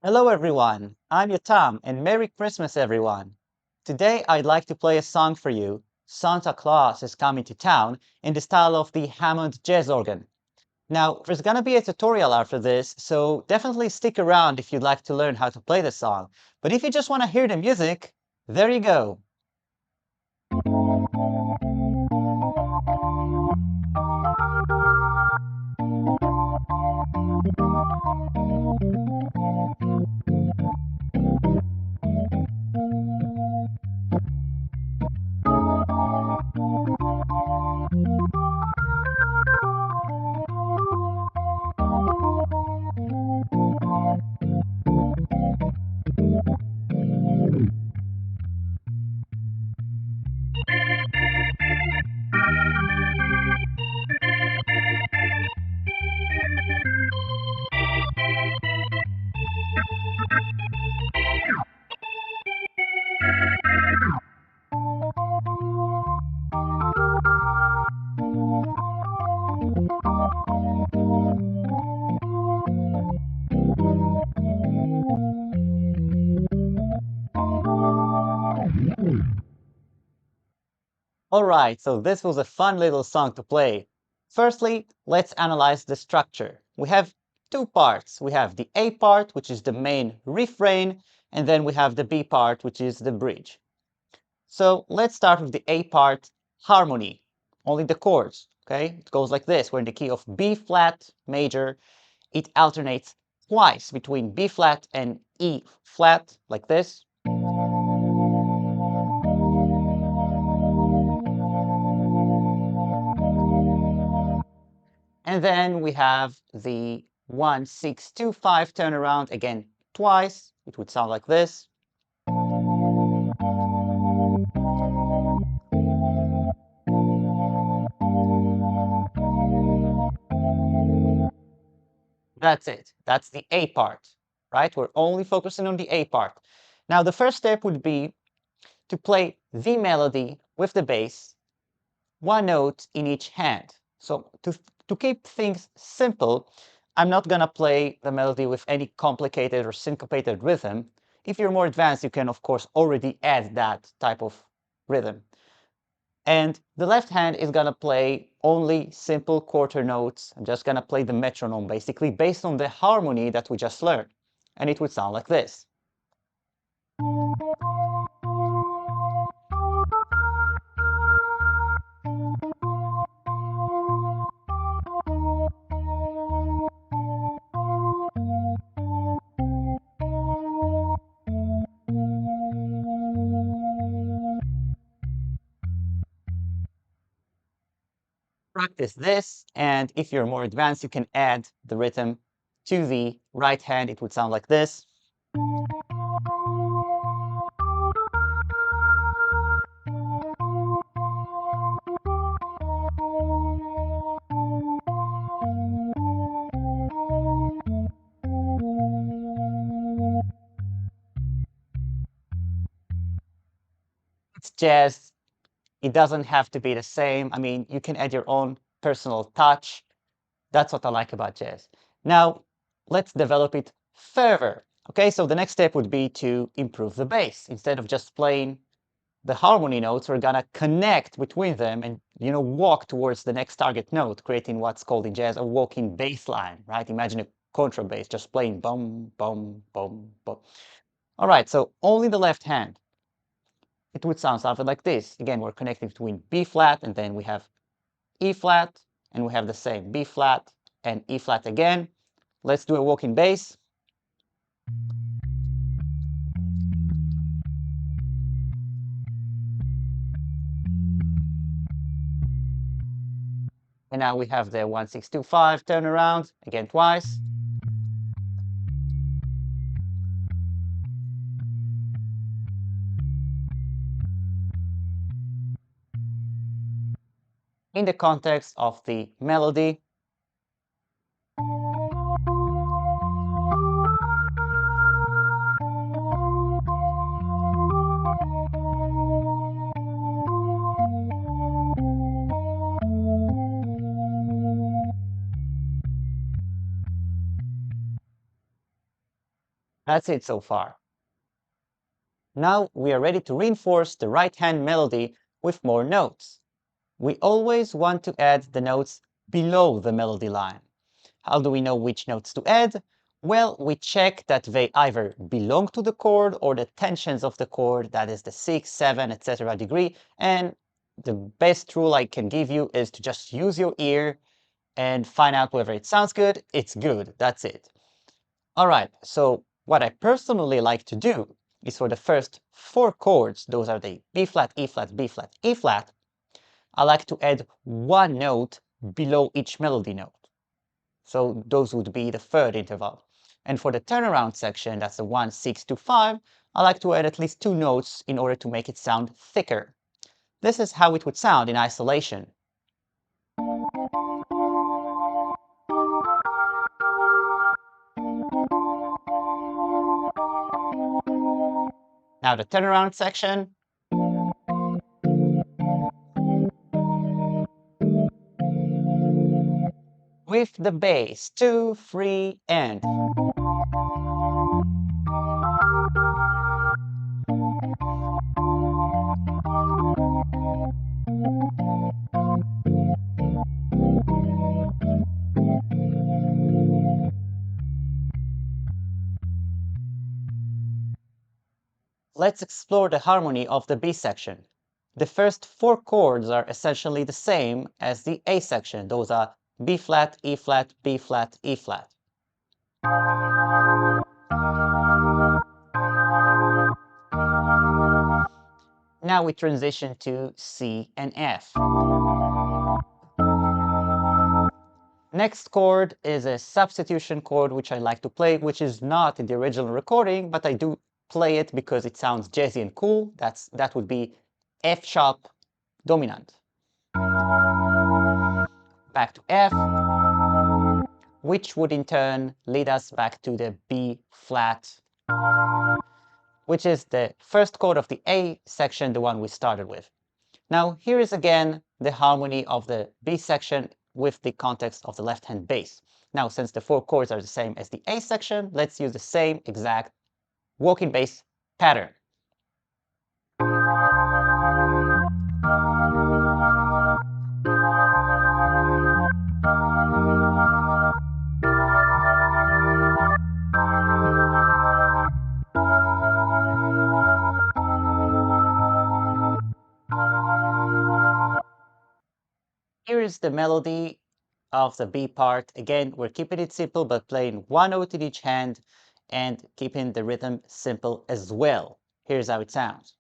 Hello everyone, I'm Yotam and Merry Christmas everyone. Today I'd like to play a song for you, Santa Claus is Coming to Town, in the style of the Hammond jazz organ. Now, there's gonna be a tutorial after this, so definitely stick around if you'd like to learn how to play the song. But if you just want to hear the music, there you go. Alright, so this was a fun little song to play. Firstly, let's analyze the structure. We have two parts. We have the A part, which is the main refrain, and then we have the B part, which is the bridge. So let's start with the A part, harmony, only the chords, okay? It goes like this. We're in the key of B flat major. It alternates twice between B flat and E flat, like this. And then we have the 1, 6, 2, 5 turnaround again twice. It would sound like this. That's it. That's the A part, right? We're only focusing on the A part. Now, the first step would be to play the melody with the bass, one note in each hand. So to keep things simple, I'm not going to play the melody with any complicated or syncopated rhythm. If you're more advanced, you can, of course, already add that type of rhythm. And the left hand is going to play only simple quarter notes. I'm just going to play the metronome, basically, based on the harmony that we just learned. And it would sound like this. Practice this, and if you're more advanced, you can add the rhythm to the right hand. It would sound like this. It's jazz. It doesn't have to be the same. I mean, you can add your own personal touch. That's what I like about jazz. Now, let's develop it further. Okay, so the next step would be to improve the bass. Instead of just playing the harmony notes, we're gonna connect between them and walk towards the next target note, creating what's called in jazz a walking bass line, right? Imagine a contrabass just playing bum, bum, bum, bum. All right, so only the left hand. It would sound something like this. Again, we're connecting between B flat and then we have E flat, and we have the same B flat and E flat again. Let's do a walking bass. And now we have the 1, 6, 2, 5 turnaround again twice. In the context of the melody. That's it so far. Now we are ready to reinforce the right-hand melody with more notes. We always want to add the notes below the melody line. How do we know which notes to add? Well, we check that they either belong to the chord or the tensions of the chord, that is the 6, 7, etc. degree, and the best rule I can give you is to just use your ear and find out whether it sounds good, it's good, that's it. Alright, so what I personally like to do is for the first 4 chords, those are the B flat, E flat, B flat, E flat, I like to add one note below each melody note. So those would be the third interval. And for the turnaround section, that's the 1, 6 to 5, I like to add at least 2 notes in order to make it sound thicker. This is how it would sound in isolation. Now the turnaround section. With the bass, 2, 3, and. Let's explore the harmony of the B section. The first 4 chords are essentially the same as the A section. Those are B flat, E flat, B flat, E flat. Now we transition to C and F. Next chord is a substitution chord which I like to play, which is not in the original recording, but I do play it because it sounds jazzy and cool. That would be F sharp dominant. Back to F, which would in turn lead us back to the B flat, which is the first chord of the A section, the one we started with. Now here is again the harmony of the B section with the context of the left-hand bass. Now, since the 4 chords are the same as the A section, let's use the same exact walking bass pattern. Here is the melody of the B part. Again, we're keeping it simple, but playing one note in each hand and keeping the rhythm simple as well. Here's how it sounds.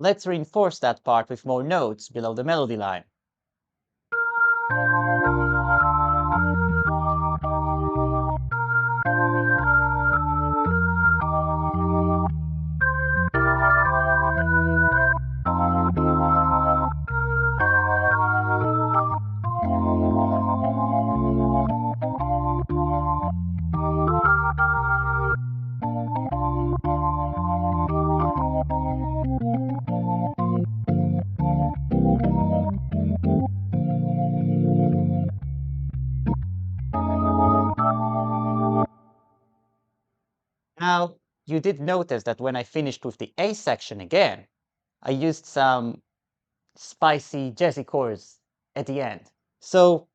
Let's reinforce that part with more notes below the melody line. Now, you did notice that when I finished with the A section again, I used some spicy jazzy chords at the end. So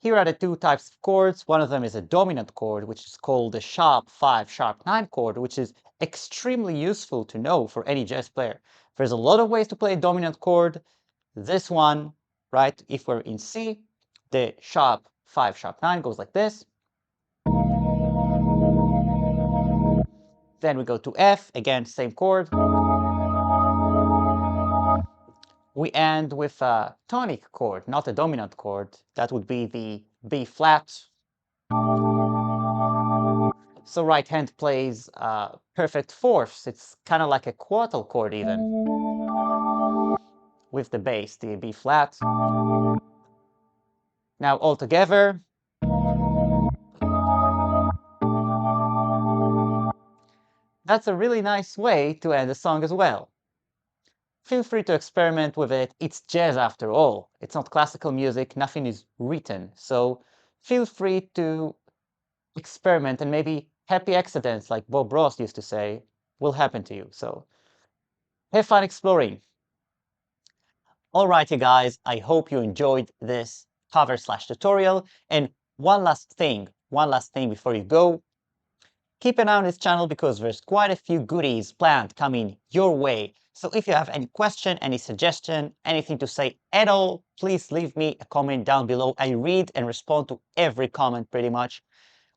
here are the 2 types of chords. One of them is a dominant chord, which is called the sharp 5, sharp 9 chord, which is extremely useful to know for any jazz player. There's a lot of ways to play a dominant chord. This one, right, if we're in C, the sharp 5, sharp 9 goes like this. Then we go to F, again, same chord. We end with a tonic chord, not a dominant chord. That would be the B flat. So right hand plays perfect fourths. It's kind of like a quartal chord even. With the bass, the B flat. Now all together. That's a really nice way to end a song as well. Feel free to experiment with it. It's jazz after all. It's not classical music, nothing is written. So feel free to experiment, and maybe happy accidents, like Bob Ross used to say, will happen to you. So have fun exploring. Alrighty guys, I hope you enjoyed this cover/tutorial. And one last thing before you go, keep an eye on this channel because there's quite a few goodies planned coming your way. So if you have any question, any suggestion, anything to say at all, please leave me a comment down below. I read and respond to every comment pretty much.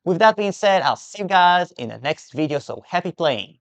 With that being said, I'll see you guys in the next video, so happy playing!